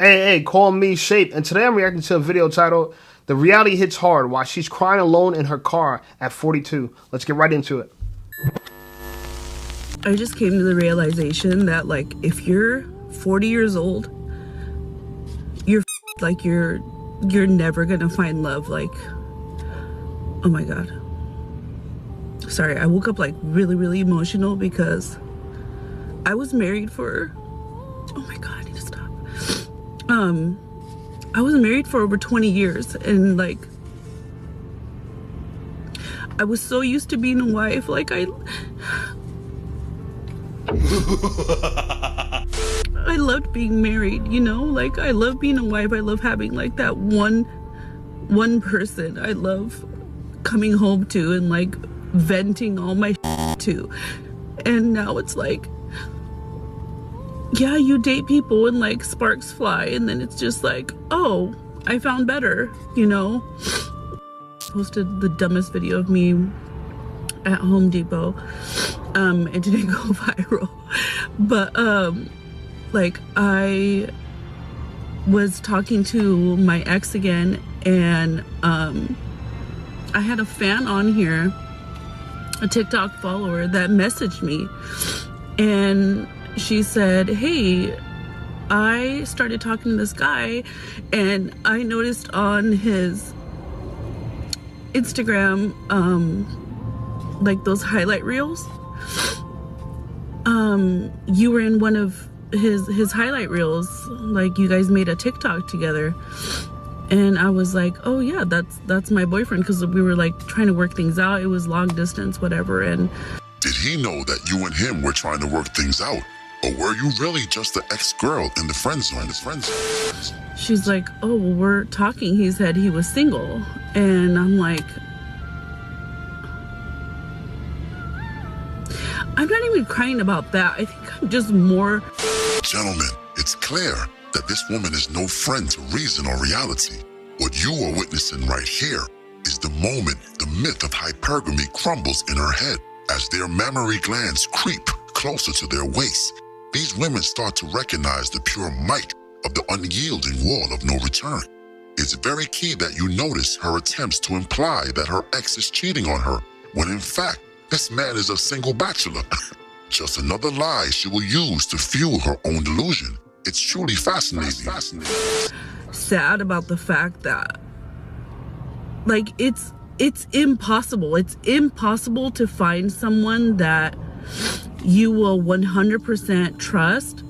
Hey, call me Shape, and today I'm reacting to a video titled "The Reality Hits Hard While She's Crying Alone in Her Car at 42." Let's get right into it. I just came to the realization that, like, if you're 40 years old, you're never gonna find love. Like, oh my god. Sorry, I woke up like really emotional because I was married for, oh my god, I need to stop. I was married for over 20 years, and like, I was so used to being a wife. Like, I loved being married, you know? Like, I love being a wife. I love having like that one person I love coming home to and like venting all my to. And now it's like, yeah, you date people and like sparks fly, and then it's just like, oh, I found better, you know? Posted the dumbest video of me at Home Depot. It didn't go viral. But like, I was talking to my ex again, and I had a fan on here, a TikTok follower, that messaged me, and she said, hey, I started talking to this guy, and I noticed on his Instagram, like those highlight reels, you were in one of his highlight reels, like you guys made a TikTok together. And I was like, oh yeah, that's my boyfriend, because we were like trying to work things out. It was long distance, whatever. And did he know that you and him were trying to work things out? Or were you really just the ex-girl in the friend zone? She's like, oh, well, we're talking. He said he was single. And I'm like, I'm not even crying about that. I think I'm just more... Gentlemen, it's clear that this woman is no friend to reason or reality. What you are witnessing right here is the moment the myth of hypergamy crumbles in her head. As their mammary glands creep closer to their waist, these women start to recognize the pure might of the unyielding wall of no return. It's very key that you notice her attempts to imply that her ex is cheating on her, when in fact, this man is a single bachelor. Just another lie she will use to fuel her own delusion. It's truly fascinating. Sad about the fact that, like, it's impossible. It's impossible to find someone that you will 100% trust.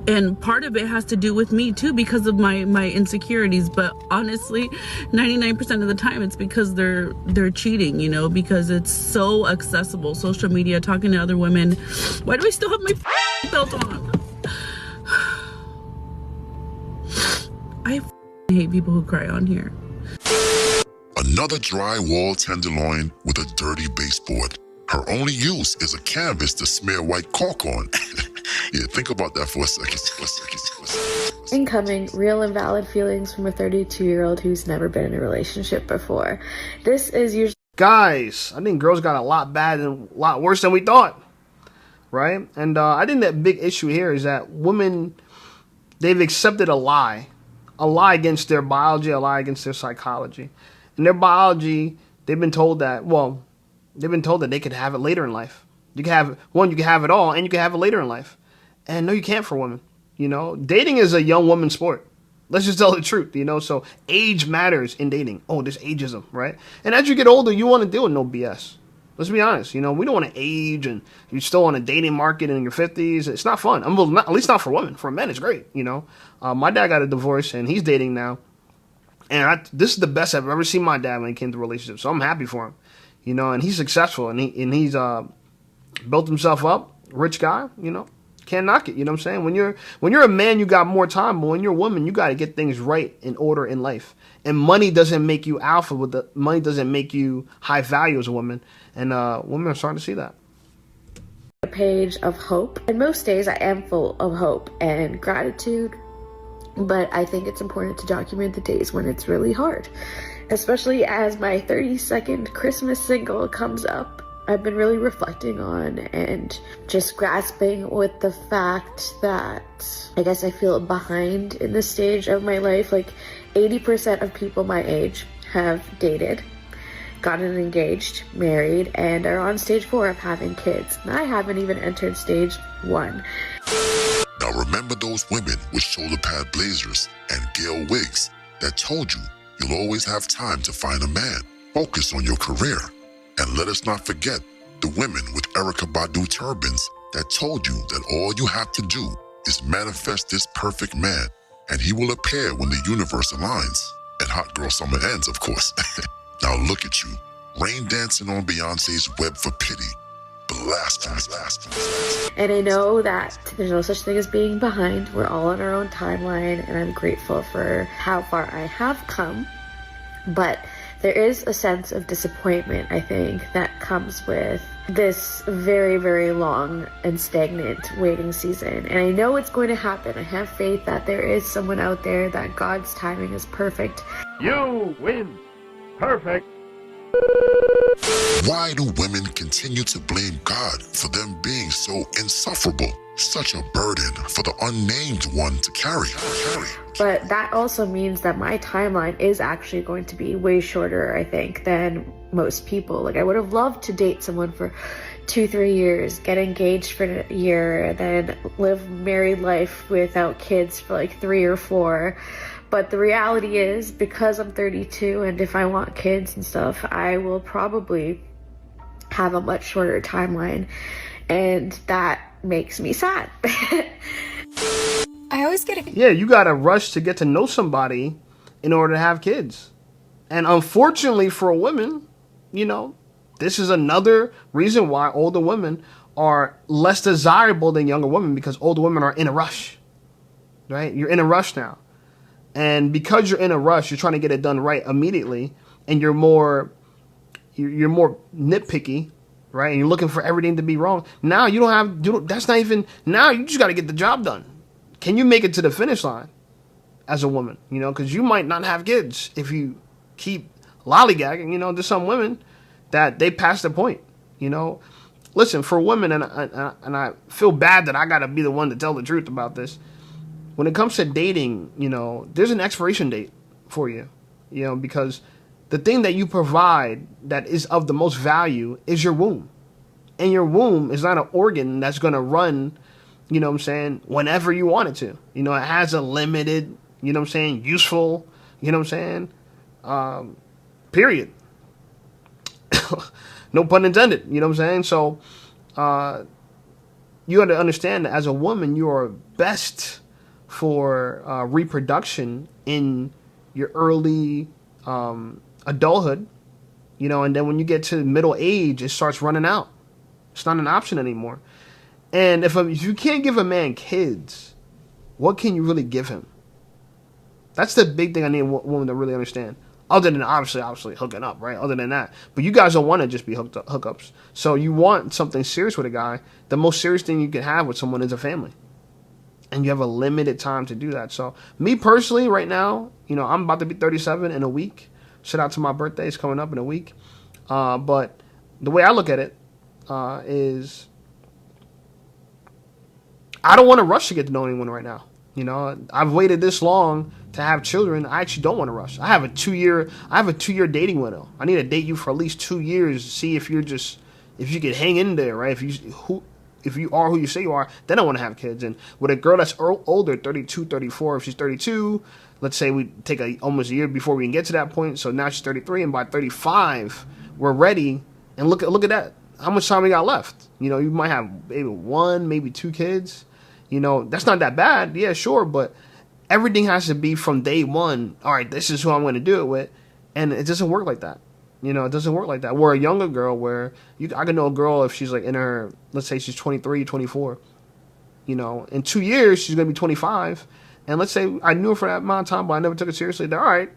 And part of it has to do with me too, because of my insecurities. But honestly, 99% of the time it's because they're cheating, you know, because it's so accessible. Social media, talking to other women. Why do I still have my belt on? I hate people who cry on here. Another drywall tenderloin with a dirty baseboard. Her only use is a canvas to smear white caulk on. Yeah, think about that for a second. Incoming real and valid feelings from a 32-year-old who's never been in a relationship before. This is usually... Guys, I think girls got a lot bad and a lot worse than we thought, right? And I think that big issue here is that women, they've accepted a lie against their biology, a lie against their psychology. In their biology, they've been told that, well, they could have it later in life. You can have you can have it all, and you can have it later in life. And no, you can't for women. You know, dating is a young woman's sport. Let's just tell the truth, you know. So age matters in dating. Oh, there's ageism, right? And as you get older, you want to deal with no BS. Let's be honest. You know, we don't want to age, and you're still on a dating market in your 50s. It's not fun. At least not for women. For men, it's great. You know, my dad got a divorce, and he's dating now. And this is the best I've ever seen my dad when it came to relationships. So I'm happy for him. You know, and he's successful, and he's built himself up, rich guy, you know, can't knock it, you know what I'm saying? When you're a man, you got more time, but when you're a woman, you got to get things right in order in life. And money doesn't make you alpha, money doesn't make you high value as a woman, and women are starting to see that. A page of hope, and most days I am full of hope and gratitude, but I think it's important to document the days when it's really hard, especially as my 32nd Christmas single comes up. I've been really reflecting on and just grasping with the fact that I guess I feel behind in this stage of my life. Like 80% of people my age have dated, gotten engaged, married, and are on stage 4 of having kids. And I haven't even entered stage 1. Now remember those women with shoulder pad blazers and gale wigs that told you you'll always have time to find a man. Focus on your career. And let us not forget the women with Erykah Badu turbans that told you that all you have to do is manifest this perfect man, and he will appear when the universe aligns. And hot girl summer ends, of course. Now look at you, rain dancing on Beyonce's Web for Pity. Blasphemous. And I know that there's no such thing as being behind. We're all on our own timeline, and I'm grateful for how far I have come. But there is a sense of disappointment, I think, that comes with this very, very long and stagnant waiting season. And I know it's going to happen. I have faith that there is someone out there, that God's timing is perfect. You win. Perfect. Why do women continue to blame God for them being so insufferable? Such a burden for the unnamed one to carry. But that also means that my timeline is actually going to be way shorter, I think, than most people. Like, I would have loved to date someone for 2-3 years, get engaged for a year, and then live married life without kids for like 3 or 4. But the reality is, because I'm 32, and if I want kids and stuff, I will probably have a much shorter timeline, and that makes me sad. I always get Yeah, you gotta rush to get to know somebody in order to have kids. And unfortunately for women, you know, this is another reason why older women are less desirable than younger women, because older women are in a rush, right? You're in a rush now. And because you're in a rush, you're trying to get it done right immediately, and you're more nitpicky, right? And you're looking for everything to be wrong. Now you just got to get the job done. Can you make it to the finish line as a woman? You know, because you might not have kids if you keep lollygagging. You know, there's some women that they pass the point. You know, listen, for women, and I feel bad that I got to be the one to tell the truth about this. When it comes to dating, you know, there's an expiration date for you, you know, because the thing that you provide that is of the most value is your womb. And your womb is not an organ that's going to run, you know what I'm saying, whenever you want it to. You know, it has a limited, you know what I'm saying, useful, you know what I'm saying, period. No pun intended, you know what I'm saying? So you got to understand that as a woman, you are best for reproduction in your early adulthood, you know, and then when you get to middle age, it starts running out. It's not an option anymore. And if you can't give a man kids, what can you really give him? That's the big thing I need a woman to really understand. Other than obviously hooking up, right? Other than that. But you guys don't want to just be hookups. So you want something serious with a guy. The most serious thing you can have with someone is a family. And you have a limited time to do that. So me personally, right now, you know, I'm about to be 37 in a week. Shout out to my birthday. It's coming up in a week. But the way I look at it is I don't want to rush to get to know anyone right now. You know, I've waited this long to have children. I actually don't want to rush. I have a 2-year dating window. I need to date you for at least 2 years to see if you can hang in there, right? If you are who you say you are, then I want to have kids. And with a girl that's older, 32, 34, if she's 32, let's say we take almost a year before we can get to that point. So now she's 33, and by 35, we're ready. And look at that. How much time we got left? You know, you might have maybe 1, maybe 2 kids. You know, that's not that bad. Yeah, sure. But everything has to be from day one. All right, this is who I'm going to do it with. And it doesn't work like that. You know, it doesn't work like that. We're a younger girl I can know a girl if she's like in her, let's say she's 23, 24. You know, in 2 years, she's going to be 25. And let's say I knew her for that amount of time, but I never took it seriously. Then, all right,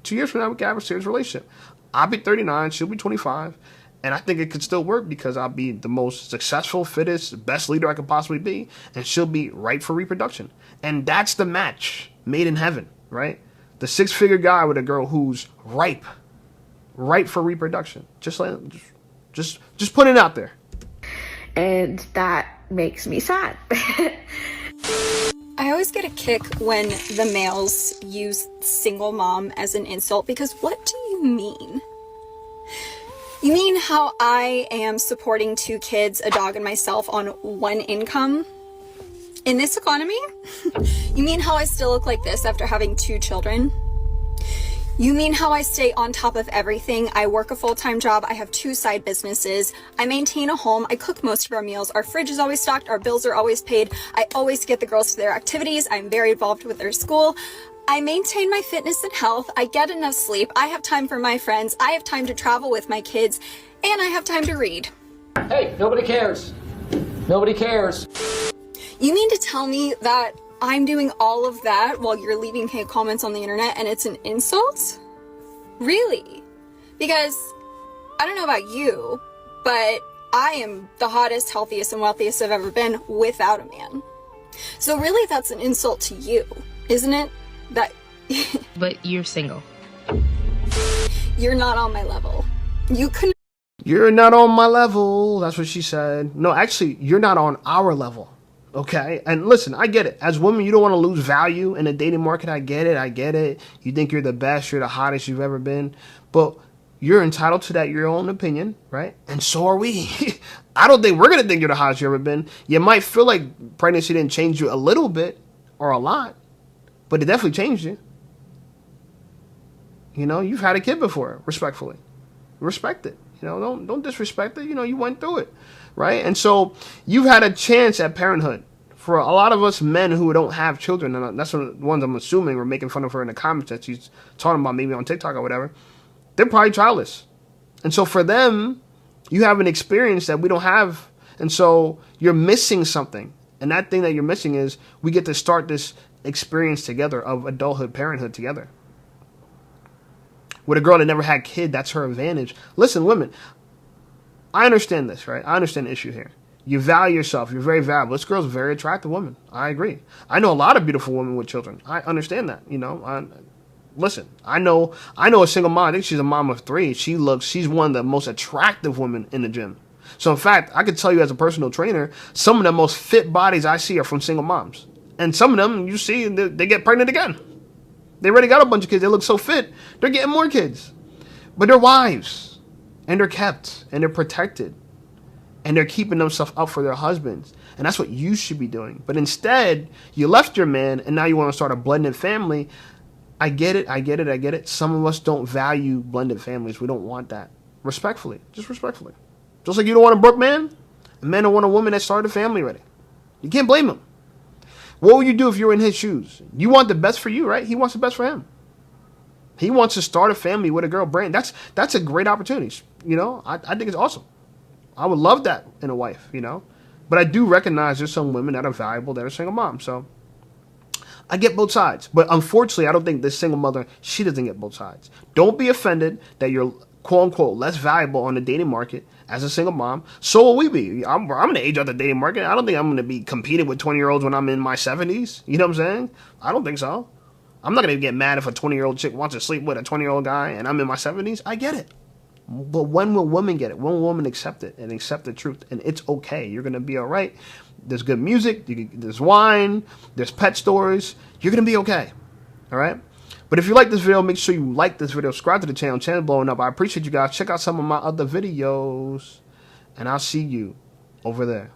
2 years from now, we can have a serious relationship. I'll be 39, she'll be 25. And I think it could still work because I'll be the most successful, fittest, best leader I could possibly be. And she'll be ripe for reproduction. And that's the match made in heaven, right? The 6-figure guy with a girl who's ripe for reproduction. Just Just put it out there. And that makes me sad. I always get a kick when the males use single mom as an insult, because what do you mean? You mean how I am supporting 2 kids, a dog, and myself on 1 income? In this economy? You mean how I still look like this after having 2 children? You mean how I stay on top of everything? I work a full-time job, I have 2 side businesses, I maintain a home, I cook most of our meals, our fridge is always stocked, our bills are always paid, I always get the girls to their activities, I'm very involved with their school, I maintain my fitness and health, I get enough sleep, I have time for my friends, I have time to travel with my kids, and I have time to read. Hey, nobody cares. Nobody cares. You mean to tell me that I'm doing all of that while you're leaving hate comments on the internet and it's an insult? Really? Because I don't know about you, but I am the hottest, healthiest, and wealthiest I've ever been without a man. So really that's an insult to you, isn't it? That But you're single. you're not on my level. You couldn't. You're not on my level. That's what she said. No, actually, you're not on our level. Okay? And listen, I get it. As women, you don't want to lose value in the dating market. I get it. You think you're the best. You're the hottest you've ever been. But you're entitled to that, your own opinion, right? And so are we. I don't think we're going to think you're the hottest you've ever been. You might feel like pregnancy didn't change you a little bit or a lot, but it definitely changed you. You know, you've had a kid before, respectfully. Respect it. You know, don't disrespect it. You know, you went through it, right? And so you've had a chance at parenthood. For a lot of us men who don't have children, and that's the ones I'm assuming we're making fun of her in the comments that she's talking about, maybe on TikTok or whatever, they're probably childless. And so for them, you have an experience that we don't have. And so you're missing something. And that thing that you're missing is we get to start this experience together of adulthood, parenthood together. With a girl that never had a kid, that's her advantage. Listen, women, I understand this, right? I understand the issue here. You value yourself. You're very valuable. This girl's a very attractive woman. I agree. I know a lot of beautiful women with children. I understand that, you know. Listen, I know a single mom. I think she's a mom of 3. She's one of the most attractive women in the gym. So, in fact, I could tell you as a personal trainer, some of the most fit bodies I see are from single moms. And some of them, you see, they get pregnant again. They already got a bunch of kids. They look so fit. They're getting more kids. But they're wives. And they're kept. And they're protected. And they're keeping themselves up for their husbands. And that's what you should be doing. But instead, you left your man, and now you want to start a blended family. I get it. Some of us don't value blended families. We don't want that. Respectfully. Just respectfully. Just like you don't want a broke man, a man don't want a woman that started a family already. You can't blame him. What would you do if you were in his shoes? You want the best for you, right? He wants the best for him. He wants to start a family with a girl brain. That's a great opportunity. You know, I think it's awesome. I would love that in a wife, you know. But I do recognize there's some women that are valuable that are single moms. So I get both sides. But unfortunately, I don't think this single mother, she doesn't get both sides. Don't be offended that you're, quote unquote, less valuable on the dating market as a single mom. So will we be. I'm going to age out the dating market. I don't think I'm going to be competing with 20-year-olds when I'm in my 70s. You know what I'm saying? I don't think so. I'm not going to get mad if a 20-year-old chick wants to sleep with a 20-year-old guy and I'm in my 70s. I get it. But when will women get it? When will women accept it and accept the truth? And it's okay. You're going to be all right. There's good music. There's wine. There's pet stores. You're going to be okay. All right? But if you like this video, make sure you like this video. Subscribe to the channel. Channel blowing up. I appreciate you guys. Check out some of my other videos. And I'll see you over there.